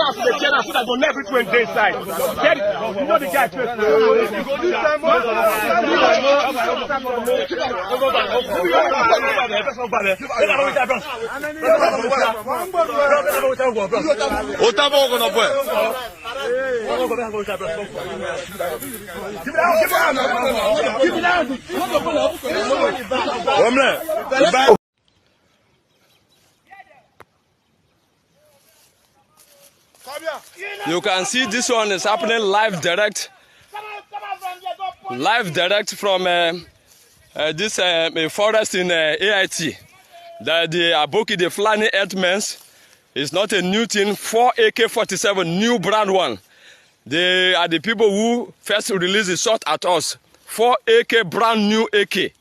house to the general so that go never to day inside. You know the guy first. You can see this one is happening live direct from this forest in AIT. That the Aboki, the Fulani Earthmen, is not a new thing. 4 AK-47, new brand one. They are the people who first released the shot at us. 4 AK, brand new AK.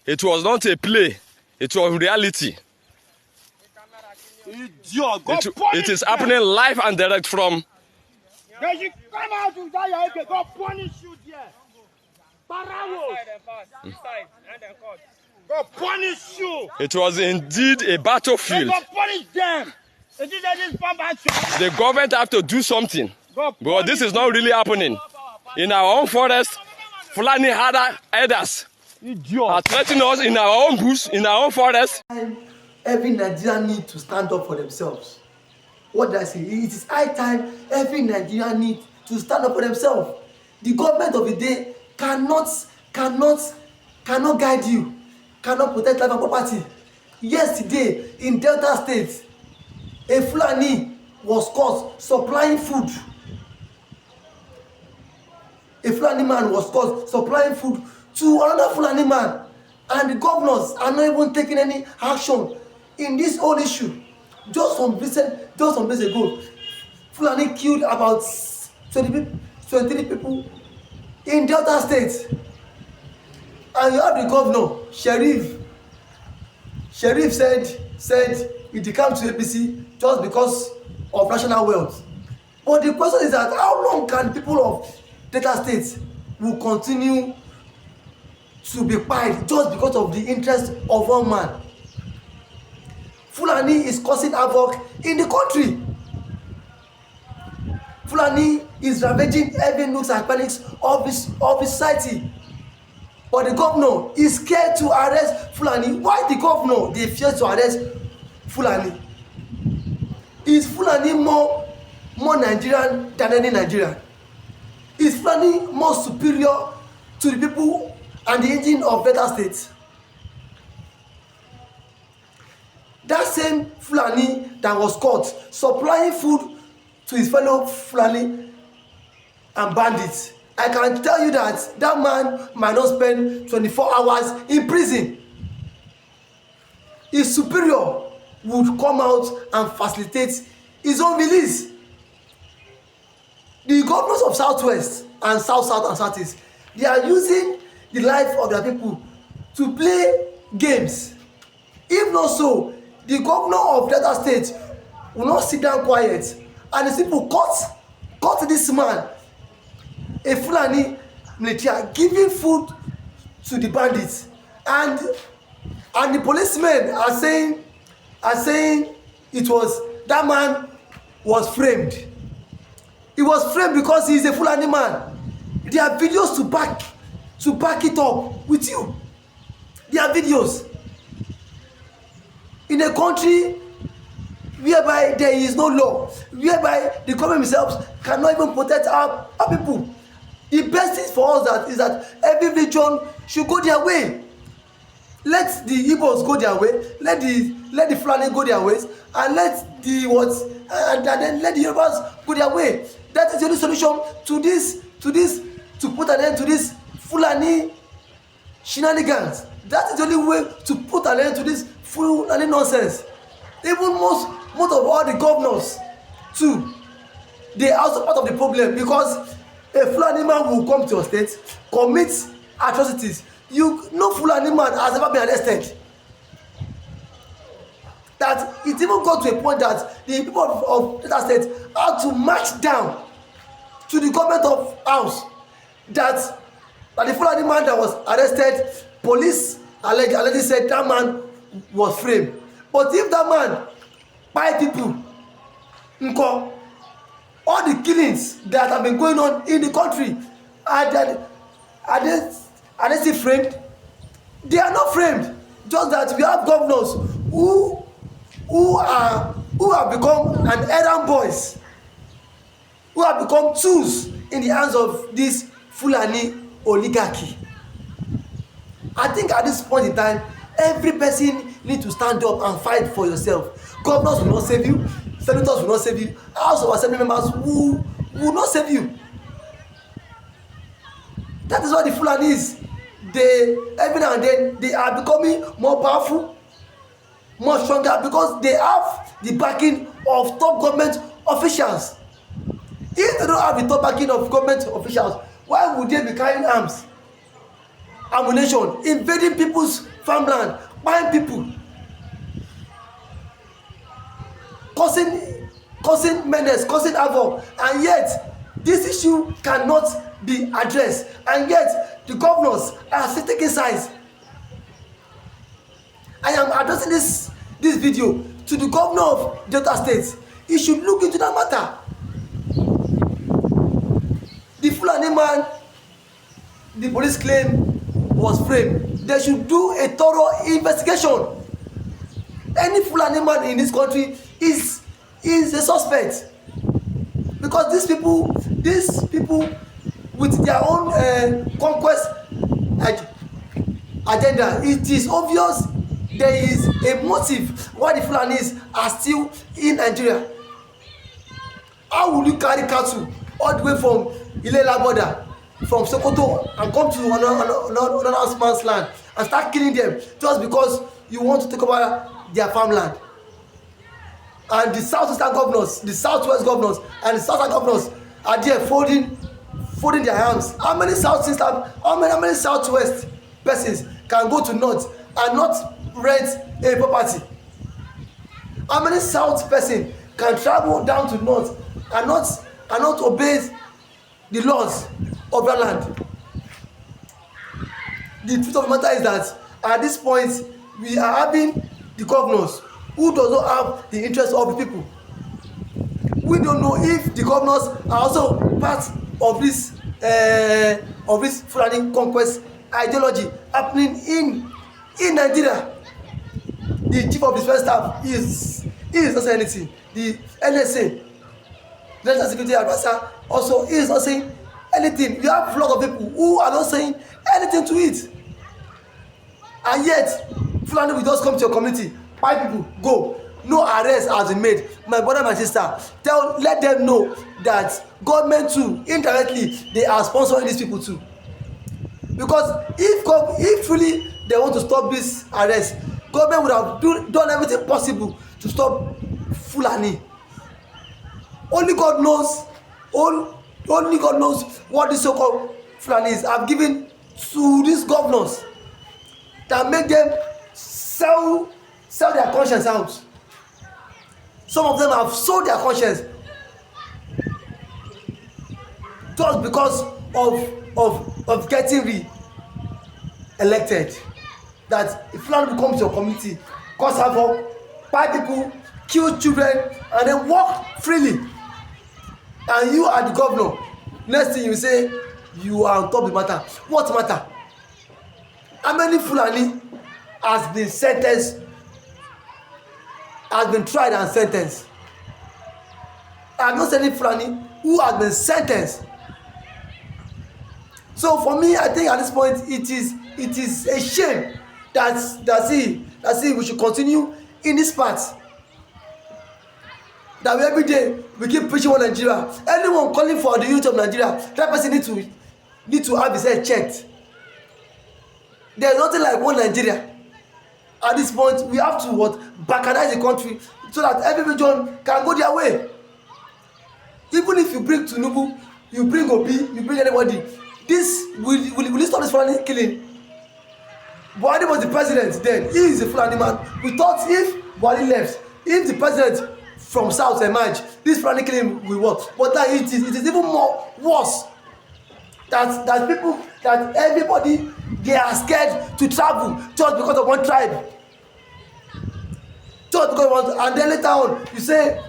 It was not a play. It was reality. It is happening live and direct from. God punish you. It was indeed a battlefield. God punish them. The government have to do something. But this is not really happening. In our own forest, Fulani herders are threatening us in our own bush, in our own forest. Every Nigerian needs to stand up for themselves. What did I say? It is high time every Nigerian needs to stand up for themselves. The government of the day cannot guide you, cannot protect life and property. Yesterday in Delta State, a Fulani was caught supplying food. A Fulani man was caught supplying food to another Fulani man, and the governors are not even taking any action in this whole issue. Just some days ago, Fulani killed about 23 people in Delta State. And you have the governor, Sheriff said he declined to APC just because of national wealth. But the question is that how long can people of Delta State will continue to be quiet just because of the interest of one man? Fulani is causing havoc in the country. Fulani is ravaging every nooks and crannies of his society. But the governor is scared to arrest Fulani. Why the governor? They fear to arrest Fulani. Is Fulani more Nigerian than any Nigerian? Is Fulani more superior to the people and the engine of Delta State? That same Fulani that was caught supplying food to his fellow Fulani and bandits, I can tell you that that man might not spend 24 hours in prison. His superior would come out and facilitate his own release. The governors of Southwest and South and Southeast, they are using the life of their people to play games. If not so, the governor of Delta State will not sit down quiet and the people caught this man, a Fulani military, giving food to the bandits, and the policemen are saying it was that man was framed. He was framed because he is a Fulani man. There are videos to back it up with you. There are videos. In a country whereby there is no law, whereby the government themselves cannot even protect our people, the best thing for us is that every region should go their way. Let the Igbos go their way, let the Fulani go their ways, and let the Yorubas go their way. That is the only solution to put an end to this Fulani shenanigans. That is the only way to put an end to this Fulani nonsense. Even most of all the governors too, they are also part of the problem, because a Fulani man will come to your state, commit atrocities. No Fulani man has ever been arrested. That it even got to a point that the people of Delta State had to march down to the government of house that the Fulani man that was arrested, police allegedly said that man was framed. But if that man buy people, all the killings that have been going on in the country, are they still framed? They are not framed. Just that we have governors who have become an errand boys, who have become tools in the hands of this Fulani oligarchy. I think at this point in time, every person need to stand up and fight for yourself. Governors will not save you, senators will not save you, House of Assembly members will not save you. That is what the Fulanis, they every now and then they are becoming more powerful, more stronger, because they have the backing of top government officials. If they don't have the top backing of government officials, why would they be carrying arms, ammunition, invading people's farmland, buying people, causing menace, causing havoc, and yet this issue cannot be addressed, and yet the governors are still taking sides. I am addressing this video to the governor of Delta State. He should look into that matter. The Fulani man, the police claim was framed. They should do a thorough investigation. Any Fulani man in this country is a suspect, because these people with their own conquest agenda, it is obvious there is a motive why the Fulanis are still in Nigeria. How will you carry cattle all the way from Ilela border, from Sokoto, and come to another man's land and start killing them just because you want to take over their farmland? And the southwestern governors, the southwest governors, and the southern governors are there folding their arms. How many southwest persons can go to north and not rent a property? How many south person can travel down to north and not obey the laws of that land? The truth of the matter is that at this point we are having the governors who does not have the interest of the people. We don't know if the governors are also part of this Fulani conquest ideology happening in Nigeria. The chief of defence staff is not saying anything. The NSA, National Security Advisor, also is not saying anything. You have a lot of people who are not saying anything to it, and yet Fulani will just come to your community, buy people, go. No arrest has been made. My brother, my sister, let them know that government too, indirectly, they are sponsoring these people too. Because if truly they want to stop this arrest, government would have done everything possible to stop Fulani. Only God knows what these so-called Fulanis have given to these governors that make them sell their conscience out. Some of them have sold their conscience just because of getting re-elected. That if Fulani will come to your community, cause havoc, buy people, kill children, and then walk freely, and you are the governor, next thing you say you are on top of the matter. What matter? How many Fulani has been sentenced, has been tried and sentenced? I have not seen any Fulani who has been sentenced. So for me, I think at this point it is a shame that we should continue in this path. That we every day we keep preaching on Nigeria. Anyone calling for the unity of Nigeria, that person need to have his head checked. There is nothing like one Nigeria. At this point, we have to balkanize the country so that every region can go their way. Even if you bring Tinubu, you bring Obi, you bring anybody, this will stop this Fulani killing. Buhari was the president then. He is a Fulani man. We thought if Buhari left, if the president from south emerge, this Fulani killing will work. But now it is even more worse. That people, that everybody, they are scared to travel just because of one tribe. Just because of one, and then later on you say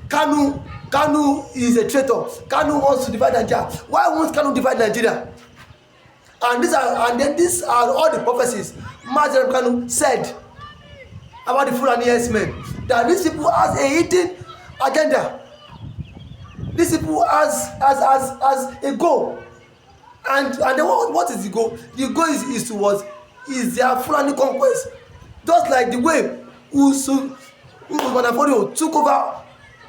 Kanu Kanu is a traitor. Kanu wants to divide Nigeria. Why won't Kanu divide Nigeria? And these are all the prophecies Mazen Kanu said about the Fulani men, that these people has a hidden agenda. These people has a goal. And then what is the goal? The goal is their Fulani conquest. Just like the way Usman took over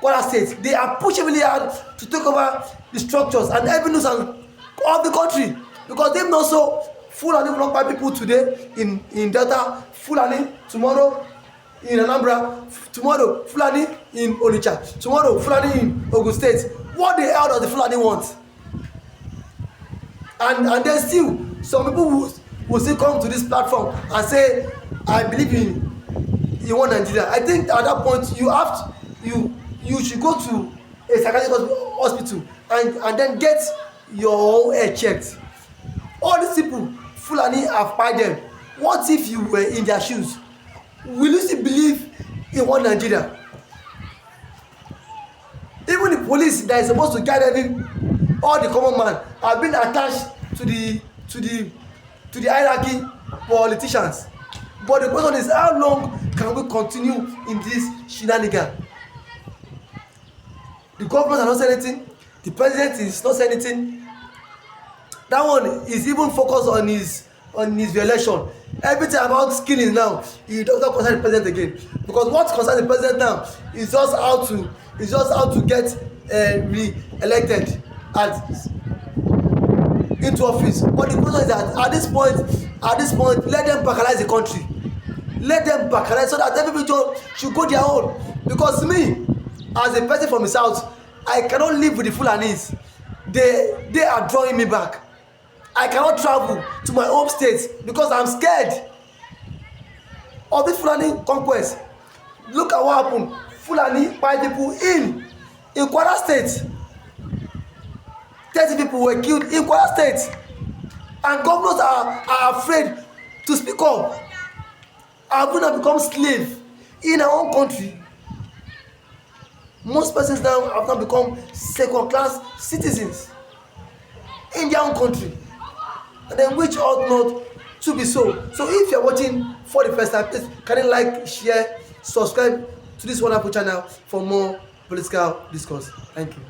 Kwara State, they are pushing really hard to take over the structures and avenues and of the country, because they know so Fulani will not buy people today in Delta, Fulani tomorrow in Anambra, tomorrow Fulani in Onitsha, tomorrow Fulani in Ogun State. What the hell does the Fulani want? And then still some people will still come to this platform and say, I believe in one Nigeria. I think at that point you should go to a psychiatric hospital and then get your own head checked. All these people, Fulani have paid them. What if you were in their shoes? Will you still believe in one Nigeria? Even the police that is supposed to guide all the common man have been attached to the hierarchy politicians. But the question is, how long can we continue in this shenanigan? The government are not saying anything. The president is not saying anything. That one is even focused on his re-election. Everything about skilling now, he does not concern the president again. Because what concerns the president now is just how to get re-elected into office. But the question is that at this point, let them bacalize the country. Let them bacalize so that everybody should go their own. Because me, as a person from the south, I cannot live with the Fulanis. They are drawing me back. I cannot travel to my home state because I'm scared of this Fulani conquest. Look at what happened. Fulani by people in Kwara State. 30 people were killed in Kwara State. And governors are afraid to speak up. Are going to become slaves in our own country. Most persons now have now become second-class citizens in their own country. And then which ought not to be so. So if you're watching for the first time, please can you like, share, subscribe to this wonderful channel for more political discourse. Thank you.